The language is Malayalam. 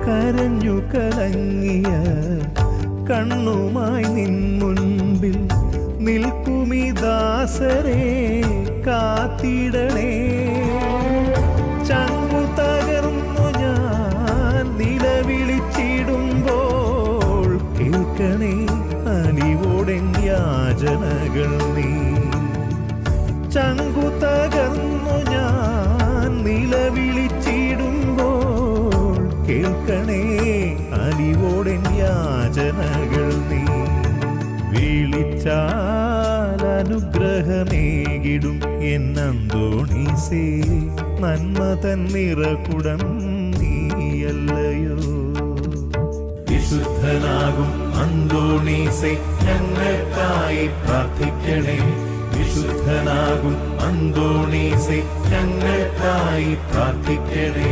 കരഞ്ഞു കലങ്ങിയ കണ്ണുമായി നിൻ മുൻപിൽ നിൽക്കുമീ ദാസരെ കാത്തിടണേ. ചങ്കു തകർന്നു ഞാൻ നിലവിളിച്ചിടുമ്പോൾ കേൾക്കണേ അലിവോടെ യാചനകൾ നീ. ചങ്കു തകർന്നു ഞാൻ നിലവിളിച്ചിടുമ്പോൾ കേൾക്കണേ അലിവോടെ യാചനകൾ നീ. വിളിച്ചാൽ അനുഗ്രഹമേകിടും എന്നന്തോണീസേ, നന്മ തൻ നിറകുടം നീയല്ലയോ. വിശുദ്ധനാകും അന്തോണീസേ ഞങ്ങൾക്കായി പ്രാർത്ഥിക്കണേ. വിശുദ്ധനാകും അന്തോണീസേ ഞങ്ങൾക്കായി പ്രാർത്ഥിക്കണേ.